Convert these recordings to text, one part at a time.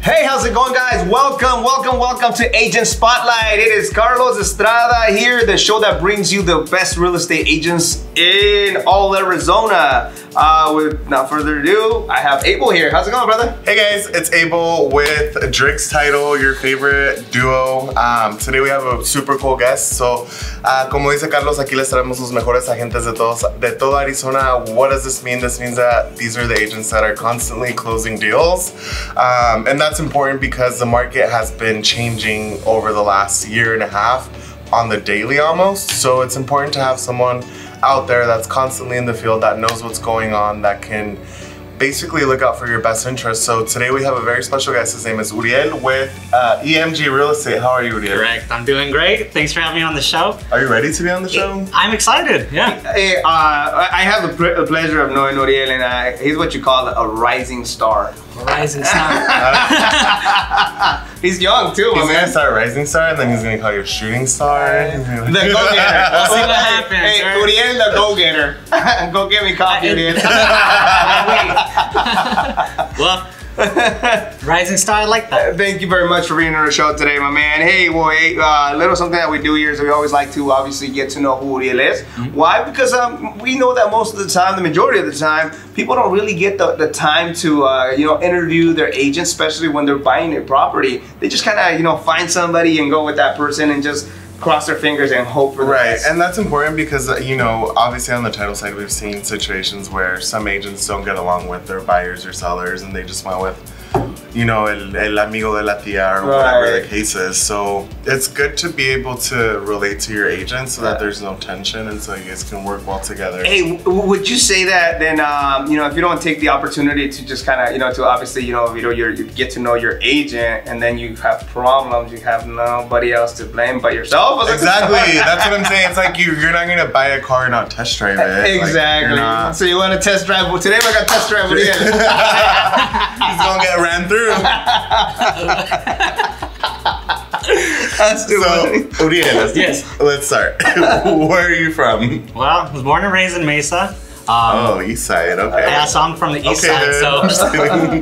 Hey, how's it going, guys? Welcome to Agent Spotlight. It is Carlos Estrada here, the show that brings you the best real estate agents in all Arizona. Without further ado, I have Abel here. How's it going, brother? Hey guys, it's Abel with Drake's Title, your favorite duo. Today we have a super cool guest. So, como dice Carlos, aquí les traemos los mejores agentes de toda Arizona. What does this mean? This means that these are the agents that are constantly closing deals. And that's important because the market has been changing over the last year and a half on the daily almost. So it's important to have someone out there that's constantly in the field, that knows what's going on, that can basically look out for your best interests. So today we have a very special guest. His name is Uriel with EMG Real Estate. How are you, Uriel? Correct. I'm doing great. Thanks for having me on the show. Are you ready to be on the show? I'm excited. Yeah. Hey, I have the pleasure of knowing Uriel, and he's what you call a rising star. A rising star. He's young too, He's man. gonna start rising star, and then he's gonna call you a shooting star. The go-getter. We'll see what happens. Hey, Right? Uriel, the go-getter. Go get me coffee, Uriel. Well, rising star, I like that. Thank you very much for being on the show today, my man. Hey, well, a little something that we do here is we always like to obviously get to know who Uriel is. Why? Because we know that most of the time, the majority of the time, people don't really get the time to interview their agent, especially when they're buying a property. They just kind of find somebody and go with that person and just cross their fingers and hope for the best. And that's important because, obviously on the title side, we've seen situations where some agents don't get along with their buyers or sellers and they just went with, el amigo de la tía or whatever the case is. So it's good to be able to relate to your agent so that there's no tension and so you guys can work well together. Hey, would you say that then, if you don't take the opportunity to just kind of, to obviously, you get to know your agent and then you have problems, you have nobody else to blame but yourself? Exactly, that's what I'm saying. It's like you're not gonna buy a car and not test drive it. Exactly. Like, so you want to test drive? Well, today we're gonna test drive with Uriel. He's gonna get ran through. That's too funny. Uriel, Yes. Let's start. Where are you from? Well, I was born and raised in Mesa. East side, okay. Yeah, so I'm from the east side. So,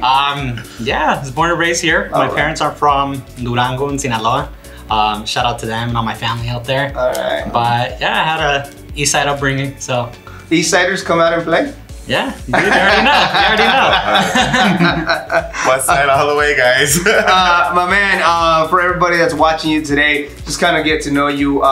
I was born and raised here. My parents are from Durango in Sinaloa. Shout out to them and all my family out there. All right. But yeah, I had a east side upbringing, so. East Siders come out and play? Yeah, you already know. West side all the way, guys. My man, for everybody that's watching you today, just kind of get to know you.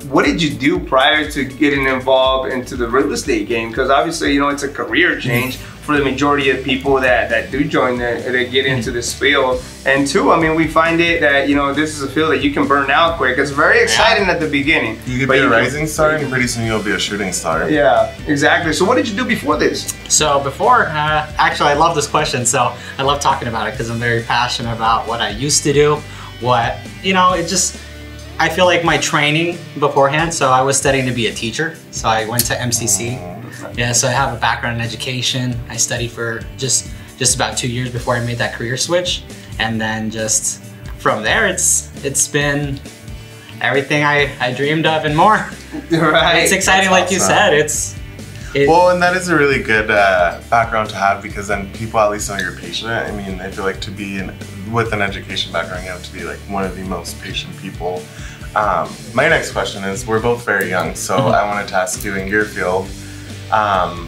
What did you do prior to getting involved into the real estate game? Because obviously, it's a career change for the majority of people that do join, that get into this field. And two, we find it that, this is a field that you can burn out quick. It's very exciting at the beginning. You could be a rising star and pretty soon you'll be a shooting star. Yeah, exactly. So what did you do before this? So before, actually I love this question, so I love talking about it because I'm very passionate about what I used to do, I feel like my training beforehand, so I was studying to be a teacher, so I went to MCC. Yeah, so I have a background in education. I studied for just about 2 years before I made that career switch, and then just from there, it's been everything I dreamed of and more. Right. It's exciting, like you said. Well, and that is a really good background to have because then people at least know you're patient. I feel like to be with an education background, you have to be like one of the most patient people. My next question is, we're both very young, so I wanted to ask you in your field, how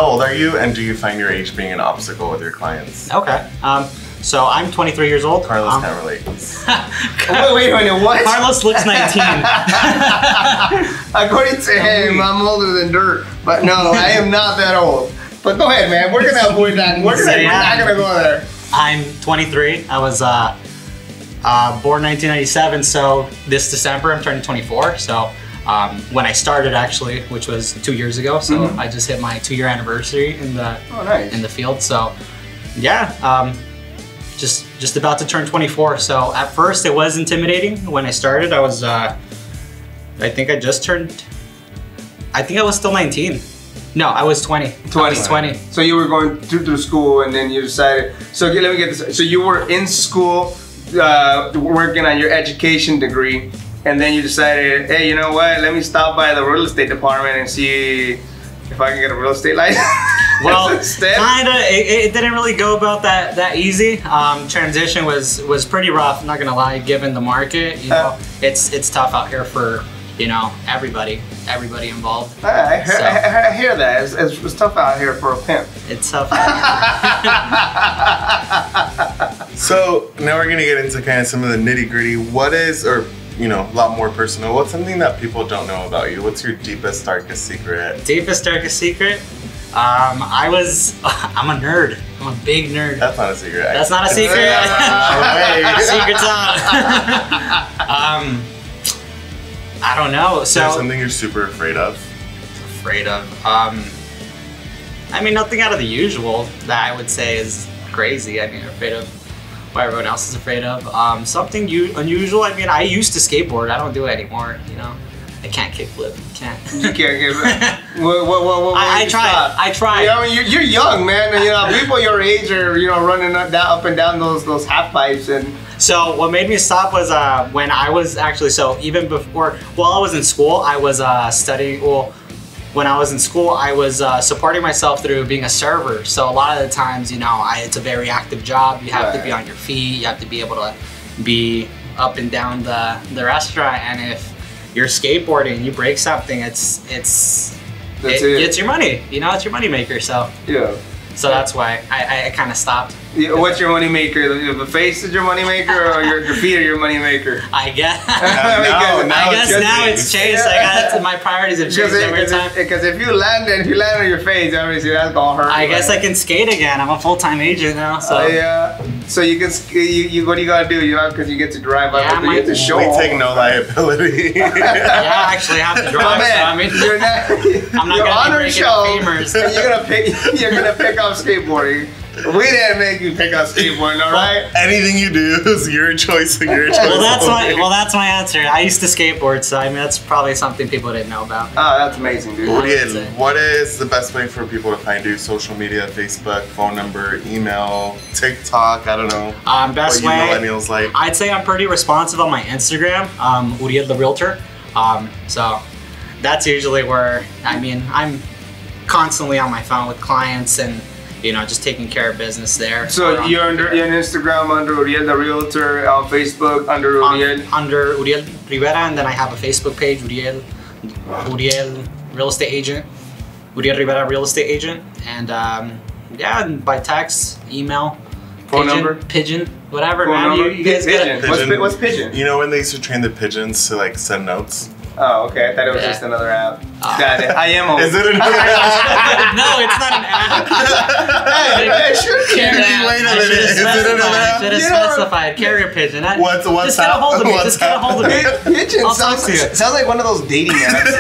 old are you, and do you find your age being an obstacle with your clients? Okay. So I'm 23 years old. Carlos can't relate. Wait a minute, what? Carlos looks 19. According to him, I'm older than dirt. But no, I am not that old. But go ahead, man. We're gonna avoid that. We're not gonna go there. I'm 23. I was born 1997, so this December I'm turning 24. So when I started, actually, which was 2 years ago, so I just hit my 2-year anniversary in the field. So yeah, just about to turn 24. So at first it was intimidating. When I started, I was I think I was still 19. No, I was 20. 20. I was 20. So you were going through school and then you decided, so let me get this. So you were in school working on your education degree, and then you decided, hey, you know what, let me stop by the real estate department and see if I can get a real estate license. Well, instead. kinda. It didn't really go about that easy. Transition was pretty rough. I'm not gonna lie. Given the market, you know, it's tough out here for everybody involved. I hear that. It's tough out here for a pimp. It's tough out here. So now we're gonna get into kind of some of the nitty gritty. What is, or a lot more personal. What's something that people don't know about you? What's your deepest, darkest secret? Deepest, darkest secret? I'm a nerd. I'm a big nerd. That's not a secret. That's not a secret? Secret's out. I don't know. Is there something you're super afraid of? I mean, nothing out of the usual that I would say is crazy. I mean, I'm afraid of what everyone else is afraid of. Something unusual. I mean, I used to skateboard. I don't do it anymore. I can't kickflip. Can't. You can't kickflip. I tried. I mean, you're young, man. People your age are running up and down those half pipes and. So what made me stop was when I was actually, even before, while I was in school, I was studying. Well, when I was in school, I was supporting myself through being a server. So a lot of the times, it's a very active job. You have to be on your feet. You have to be able to be up and down the restaurant. And if you're skateboarding, you break something, it's your money. It's your money maker. So yeah. So that's why I kind of stopped. What's your money maker? The face is your money maker, or your feet are your money maker? I guess. I guess now it's changed. My priorities have changed every time. Because if you land on your face, obviously that's gonna hurt. I guess I can skate again. I'm a full-time agent now. So yeah. So you can what do you gotta do? Because you get to drive. Yeah, you get to show. We take no liability. Yeah, I actually have to drive. Man, so, I mean, I'm not gonna be breaking femurs. You're gonna pick up skateboarding. We didn't make you pick up skateboarding, all right? Anything you do is your choice and your choice. Well, that's my answer. I used to skateboard, so I mean that's probably something people didn't know about. Oh, that's amazing, dude. Uriel, what is the best way for people to find you? Social media, Facebook, phone number, email, TikTok, I don't know. Best way, millennials like. I'd say I'm pretty responsive on my Instagram, Uriel the Realtor. So that's usually where, I'm constantly on my phone with clients and just taking care of business there. So you're on Instagram under Uriel the Realtor, on Facebook under Uriel? Under Uriel Rivera, and then I have a Facebook page, Uriel Real Estate Agent, Uriel Rivera Real Estate Agent, and by text, email, phone number, pigeon, whatever, phone man. Number? You guys get it. What's pigeon? When they used to train the pigeons to send notes? Oh, okay. I thought it was just another app. Got it. I am. Is it another app? No, it's not an app. Hey, it should be an app. Wait a minute. Is it another app? Should have specified carrier pigeon. What's just get a hold of me. Just get a hold of me. Pigeon sounds like one of those dating apps.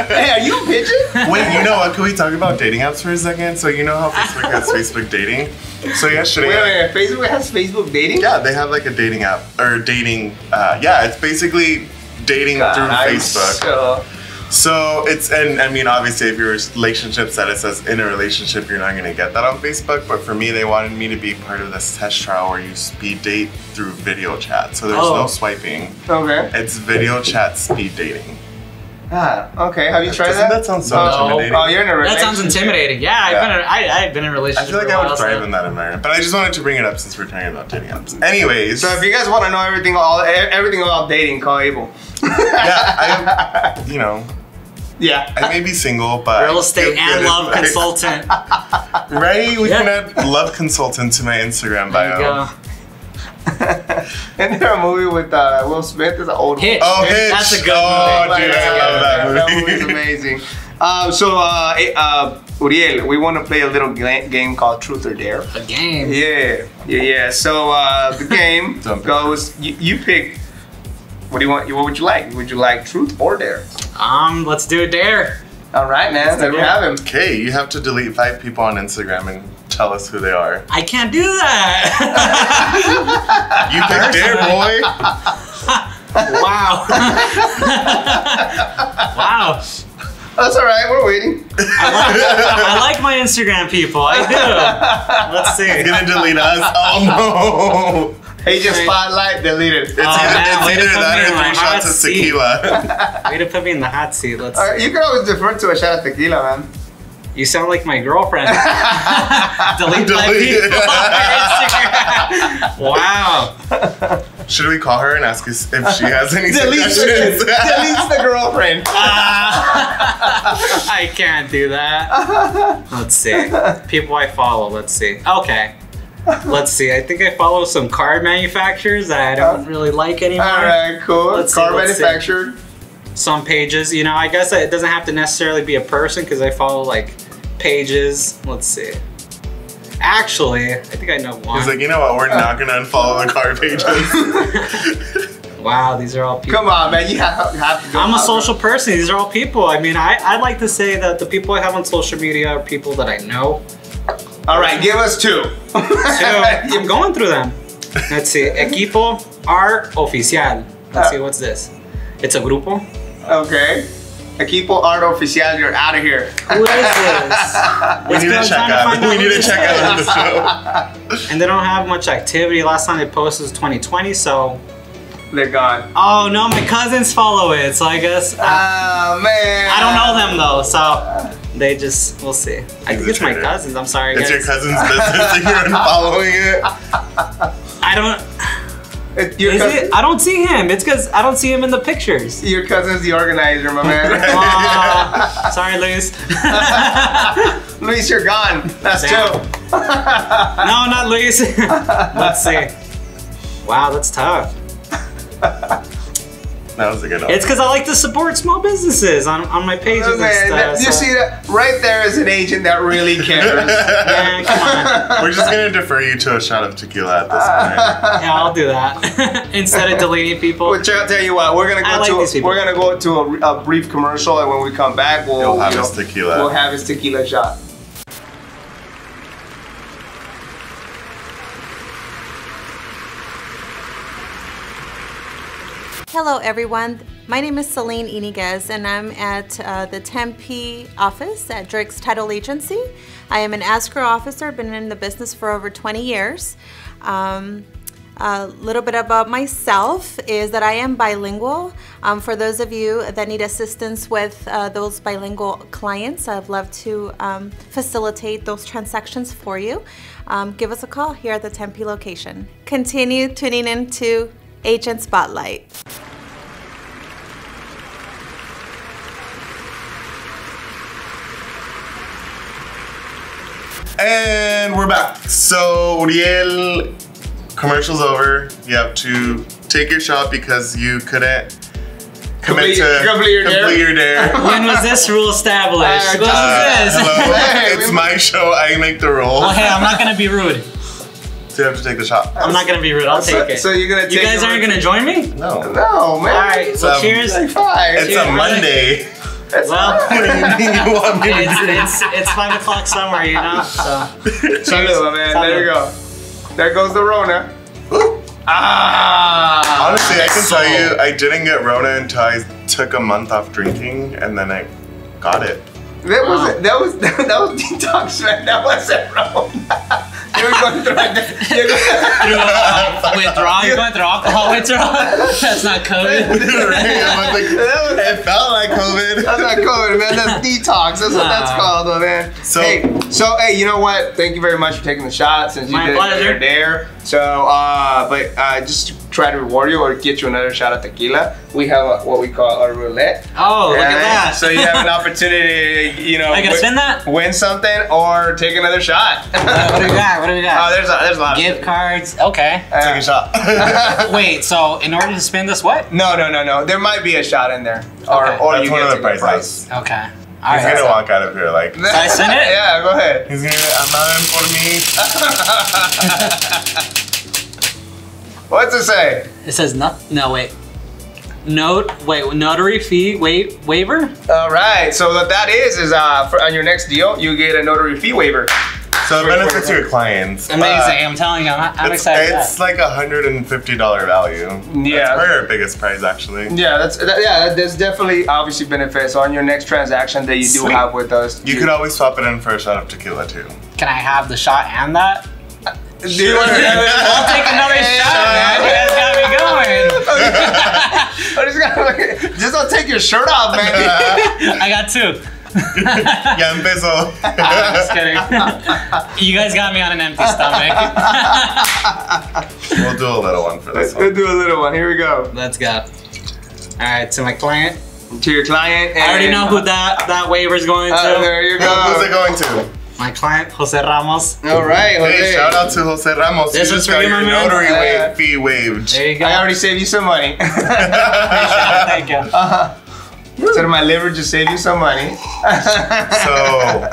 Hey, are you a pigeon? Wait, you know what? Can we talk about dating apps for a second? So how Facebook has Facebook dating? So yesterday. Wait. Facebook has Facebook dating? Yeah, they have like a dating app or dating. It's basically dating through Facebook. So it's, and obviously if your relationship status says in a relationship, you're not going to get that on Facebook. But for me, they wanted me to be part of this test trial where you speed date through video chat. So there's no swiping. Okay. It's video chat speed dating. Okay. Have you tried Doesn't that? That sounds so intimidating. Oh, you're in a relationship. That sounds intimidating. Yeah, I've been in a relationship. I feel like I would thrive in that environment. But I just wanted to bring it up since we're talking about dating apps. Anyways. So if you guys want to know everything about dating, call Abel. Yeah, Yeah. I may be single, but real estate and love consultant. Right? We can add love consultant to my Instagram bio. There you go. Isn't there a movie with Will Smith? It's an old Hitch. Oh, Hitch. That's a good movie. Oh, dude, I love that movie. That movie's amazing. Uriel, we want to play a little game called Truth or Dare. A game? Yeah. So the game goes, you pick, what do you want? What would you like? Would you like Truth or Dare? Let's do a dare. All right, man. There we have him. Okay, you have to delete 5 people on Instagram and tell us who they are. I can't do that. You pick Dare, boy. Wow. Wow. That's all right. We're waiting. I like my Instagram people. I do. Let's see. He's gonna delete us. Oh no. Agent Spotlight deleted. It's either that or 3 shots of tequila. Way to put me in the hot seat. Let's. You can always defer to a shot of tequila, man. You sound like my girlfriend. Delete my people on her Instagram. Wow. Should we call her and ask if she has any Deletes suggestions? deletes the girlfriend. I can't do that. Let's see. People I follow. Let's see. Okay. Let's see. I think I follow some card manufacturers that I don't really like anymore. All right, cool. Let's Car see, let's manufacturer. Some pages. You know, I guess it doesn't have to necessarily be a person because I follow like pages. Let's see. Actually, I think I know one. He's like, you know what? We're not gonna unfollow the car pages. Wow, these are all people. Come on, man. You have to go. I'm a social person. These are all people. I mean, I'd like to say that the people I have on social media are people that I know. All right, give us two. So I'm going through them. Let's see. Equipo Art Oficial. Let's see, what's this? It's a grupo. Okay. Equipo Art Oficial, you're out of here. Who is this? We need to check out. We need to check out the show. And they don't have much activity. Last time they posted was 2020, so. They're gone. Oh no, my cousins follow it, so I guess. Oh, man. I don't know them though, so they just, we'll see. I think it's my cousins, I'm sorry It's guys. your cousin's business and you're unfollowing it. I don't. Your Is cousin, it? I don't see him. It's because I don't see him in the pictures. Your cousin's the organizer, my man. Sorry, Luis. Luis, you're gone. That's Damn. two. No, not Luis. Let's see. Wow, that's tough. That was a good one. It's because I like to support small businesses on my pages Oh, man, and stuff. you see that? Right there is an agent that really cares. Man, come on. We're just gonna defer you to a shot of tequila at this point. Yeah, I'll do that. Instead of deleting people. Well, I'll tell you what, we're gonna I like these people. go to a brief commercial, and when we come back, You'll have his tequila. We'll have his tequila shot. Hello everyone, my name is Celine Iniguez and I'm at the Tempe office at Drake's Title Agency. I am an escrow officer, been in the business for over 20 years. A little bit about myself is that I am bilingual. For those of you that need assistance with those bilingual clients, I'd love to facilitate those transactions for you. Give us a call here at the Tempe location. Continue tuning in to Agent Spotlight. And we're back. So, Uriel, commercial's over. You have to take your shot because you couldn't Complete your dare. When was this rule established? What was this? Hello, Hey, it's my show. I make the rules. Oh, hey, I'm not gonna be rude. So you have to take the shot. I'm not gonna be rude. I'll take it. So you're gonna take You guys aren't gonna join me? No. No, man. All right. Well, cheers. Fine. It's a Monday. Well, What do you mean you want me to do? it's 5 o'clock somewhere, you know. So. Salud, my man. There you go. There goes the Rona. Ooh. Ah. Honestly, I can tell you, I didn't get Rona until I took a month off drinking, and then I got it. That was detox, man. That wasn't Rona. You were going through Withdrawal? You're going through alcohol withdrawal? That's not COVID. It felt like COVID. That's not COVID, man. That's detox. That's what that's called, though, man. So- hey, you know what? Thank you very much for taking the shot since you My did pleasure. your dare. So, just to try to reward you or get you another shot of tequila, we have what we call a roulette. Oh, look at that. So you have an opportunity, I gotta spin that? win something or take another shot. What do we got? What do we got? Oh, there's a lot of Gift cards. Okay. Take a shot. Wait, so in order to spin this, what? No. There might be a shot in there. Or Okay. or That's you one get of to the the price. prizes. Okay. All He's right. gonna walk out of here like. Can I spin it? Yeah, go ahead. He's gonna. Amaban for me. What's it say? It says no, wait. Notary Fee Waiver? All right, so what that is on your next deal, you get a notary fee waiver. So it benefits your clients. Amazing. I'm telling you, I'm excited. It's like $150 value. Yeah. That's probably our biggest prize, actually. Yeah, there's definitely obviously benefits on your next transaction that you do Sweet. have with us. You could always swap it in for a shot of tequila, too. Can I have the shot and that? Do you want to I'll take another shot, man. You guys got me going. just don't take your shirt off, man. I got two. Ya empezó. I'm just kidding. You guys got me on an empty stomach. We'll do a little one for this one. Let's do a little one. Here we go. Let's go. All right, to my client. To your client. And, I already know who that waiver's going to. There you go. Who's it going to? My client, Jose Ramos. All right. Hey, Jose. shout out to Jose Ramos. This You is just for got you, your my man. notary fee waived. There you go. I already saved you some money. Thank you. So my liver just saved you some money. So,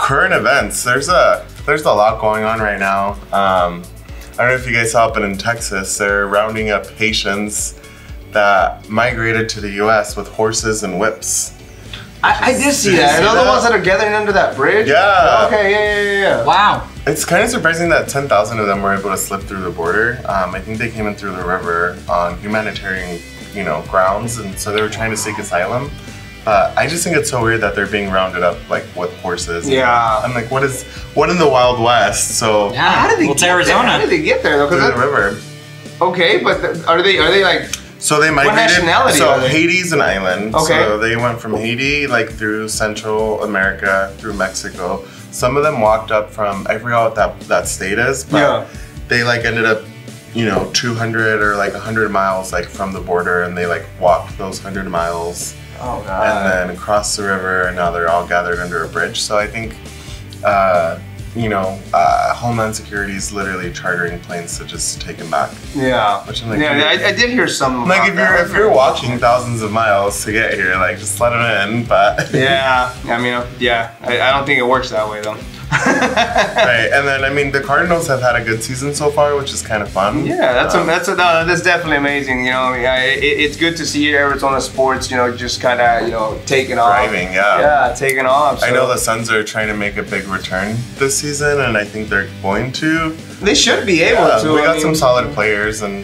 current events. There's a lot going on right now. I don't know if you guys saw up in Texas, they're rounding up Haitians that migrated to the U.S. with horses and whips. I did see Did you that. see Are those the that? ones that are gathering under that bridge? Yeah. Okay, yeah. Wow. It's kind of surprising that 10,000 of them were able to slip through the border. I think they came in through the river on humanitarian, grounds, and so they were trying to seek asylum. But I just think it's so weird that they're being rounded up like with horses. Yeah. I'm like, what in the Wild West? So Yeah. How did they Well, get to Arizona. there? How did they get there though? through the 'Cause river. okay, but are they like? So they migrated. nationality So are they? Haiti's an island. Okay. So they went from Haiti like through Central America, through Mexico. Some of them walked up from, I forgot what that state is, but Yeah. they like ended up, 200 or like 100 miles like from the border, and they like walked those 100 miles Oh and then crossed the river, and now they're all gathered under a bridge. So I think, Homeland Security is literally chartering planes to just take them back. Yeah. Which I'm like, Yeah, I did hear some. Like about if you're walking thousands of miles to get here, like just let them in. But Yeah, I mean, I don't think it works that way though. right, and then the Cardinals have had a good season so far, which is kind of fun. Yeah, that's definitely amazing. It's good to see Arizona sports, just kind of, taking off. Thriving, yeah. Yeah, taking off. So. I know the Suns are trying to make a big return this season, and I think they're going to. They should be able to. We got some solid players, and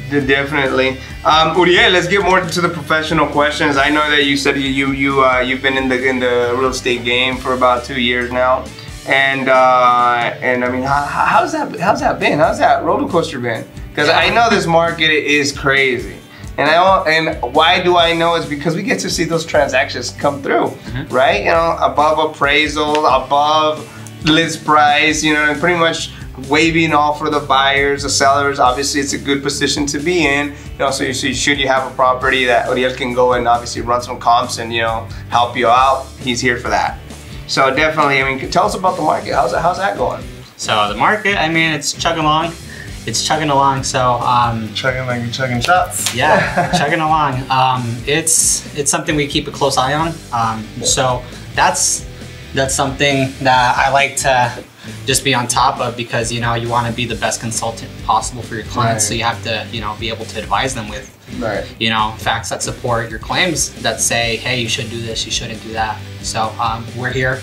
Definitely. Uriel, let's get more into the professional questions. I know that you said you've been in the real estate game for about 2 years now, and I mean, how's that been? How's that roller coaster been? Because I know this market is crazy, and why do I know? Is because we get to see those transactions come through, right? Above appraisal, above list price, and pretty much waiving all for the buyers, the sellers. Obviously, it's a good position to be in. So should you have a property that Uriel can go and obviously run some comps and help you out, he's here for that. So definitely, tell us about the market. How's that going? So the market, it's chugging along. It's chugging along. So chugging like you're chugging shots. yeah, chugging along. It's something we keep a close eye on. So that's something that I like to just be on top of, because you want to be the best consultant possible for your clients. Right. So you have to be able to advise them with Right. facts that support your claims, that say, hey, you should do this, you shouldn't do that. So we're here.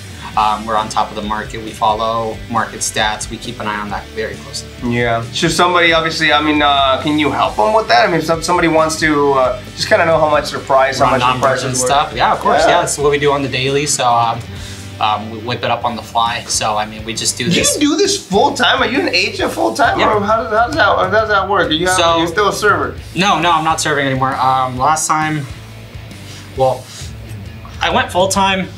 We're on top of the market. We follow market stats. We keep an eye on that very closely. Yeah. Should somebody, obviously, can you help them with that? If somebody wants to just kind of know how much their price, how much their price and is worth. stuff. Yeah, of course. Yeah. Yeah, that's what we do on the daily. So we whip it up on the fly. So we just do this. You do this full time? Are you an agent full time, Yeah. or how does that work? You're still a server? No, I'm not serving anymore. Last time, I went full time.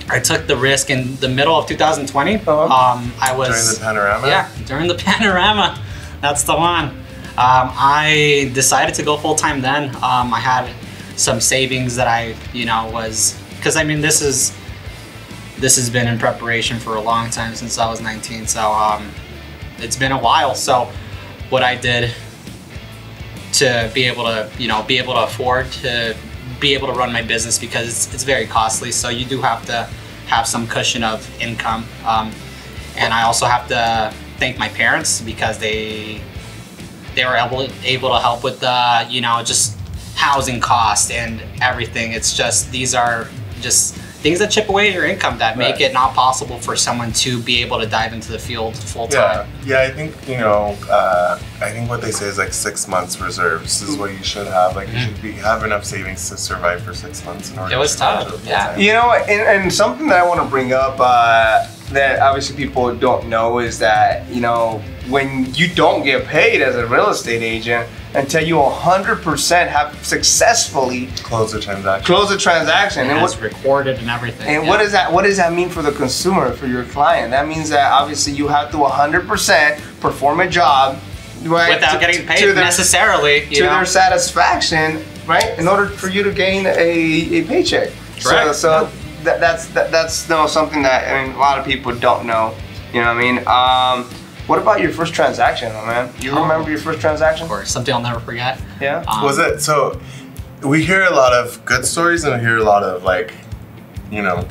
I took the risk in the middle of 2020. I was During the panorama? Yeah, during the panorama. That's the one. I decided to go full time then. I had some savings that I, was, because this has been in preparation for a long time, since I was 19. So it's been a while. So what I did to be able to, afford to be able to run my business, because it's very costly. So you do have to have some cushion of income. And I also have to thank my parents, because they were able to help with the, just housing cost and everything. It's just, these are just things that chip away at your income that make it not possible for someone to be able to dive into the field full time. Yeah, I think, I think what they say is like 6 months reserves is what you should have. Like you should have enough savings to survive for 6 months in order It was to tough, survive yeah. And something that I want to bring up that obviously people don't know is that, when you don't get paid as a real estate agent, until you 100% have successfully close the transaction. And it's recorded and everything. And what does that mean for the consumer, for your client? That means that obviously you have to 100% perform a job, right? Without getting paid necessarily. To their satisfaction, right? In order for you to gain a paycheck. Correct. So that's something that, I mean, a lot of people don't know. You know what I mean? What about your first transaction, my man? You remember your first transaction? Of course, something I'll never forget. Yeah. Was it, so we hear a lot of good stories and we hear a lot of like, you know,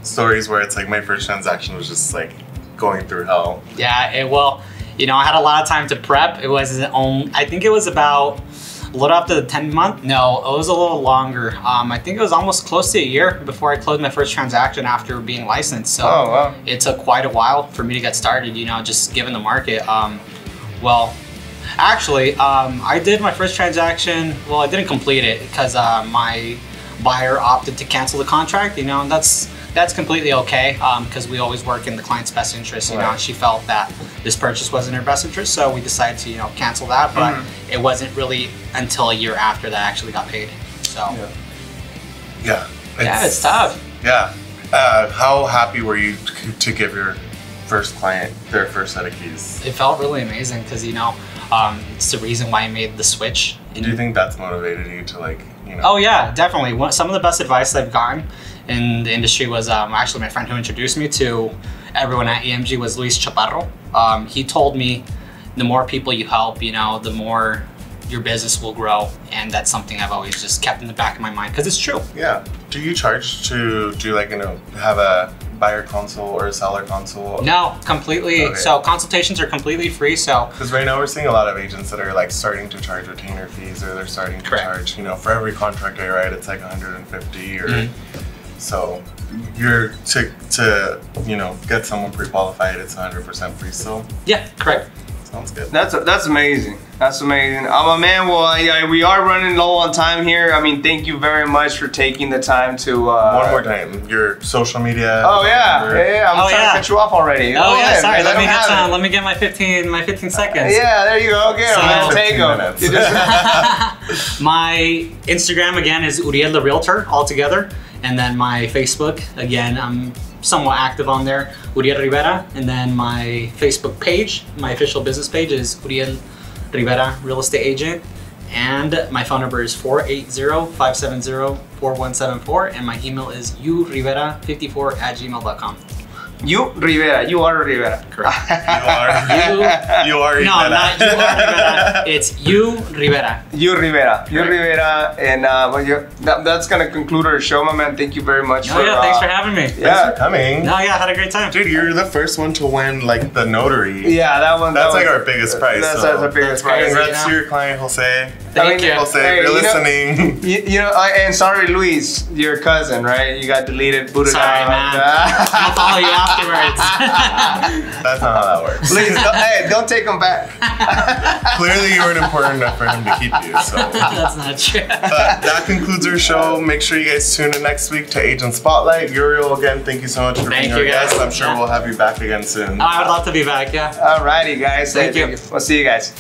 stories where it's like my first transaction was just like going through hell. Yeah, well, you know, I had a lot of time to prep. It was I think it was about a little after the 10th month. No, it was a little longer. I think it was almost close to a year before I closed my first transaction after being licensed. So it took quite a while for me to get started, you know, just given the market. Well, actually, I did my first transaction. Well, I didn't complete it because my buyer opted to cancel the contract, you know, and that's completely okay because we always work in the client's best interest, you know, and she felt that this purchase was in her best interest, so we decided to, you know, cancel that, but it wasn't really until a year after that I actually got paid, so. Yeah. It's tough. Yeah. How happy were you to give your first client their first set of keys? It felt really amazing because, you know, it's the reason why I made the switch. Do you think that's motivated you to, like, you know? Oh yeah, definitely. Some of the best advice I've gotten in the industry was actually my friend who introduced me to everyone at EMG was Luis Chaparro. He told me the more people you help, you know, the more your business will grow, and that's something I've always just kept in the back of my mind because it's true. Yeah. Do you charge to do, like, you know, have a buyer consult or a seller consult? No, completely. Okay. So consultations are completely free. So because right now we're seeing a lot of agents that are like starting to charge retainer fees, or they're starting to charge, you know, for every contract I write, it's like 150 or so. You're to you know, get someone pre-qualified, it's 100% free still. Yeah, correct. Sounds good. That's amazing. That's amazing. Man, well, we are running low on time here. I mean, thank you very much for taking the time to... One more time, your social media. Oh, yeah. I'm trying to cut you off already. Oh, yeah, sorry. Let me get my 15 seconds. Yeah, there you go. Get them. Take them. My Instagram, again, is Uriel the Realtor, all together. And then my Facebook, again, I'm somewhat active on there, Uriel Rivera. And then my Facebook page, my official business page is Uriel Rivera Real Estate Agent. And my phone number is 480-570-4174. And my email is urivera54@gmail.com. You Rivera. You are Rivera. Correct. You are Rivera. No, not you are Rivera. It's you Rivera. You Rivera. You Rivera. And that's going to conclude our show, my man. Thank you very much. Thanks for having me. Thanks for coming. No, yeah, I had a great time. Dude, you're the first one to win, like, the notary. Yeah, that one. That's like our biggest prize. That's our biggest prize. Congrats to your client, Jose. Thank you. Jose, if you're listening. You know, and sorry, Luis, your cousin, right? You got deleted, booted out. Sorry, man. I'll follow you afterwards. That's not how that works. Please, don't take him back. Clearly, you weren't important enough for him to keep you, so. That's not true. But that concludes our show. Make sure you guys tune in next week to Agent Spotlight. Uriel, again, thank you so much for being our guest. I'm sure we'll have you back again soon. I would love to be back, yeah. Alrighty, guys. Thank you. We'll see you guys.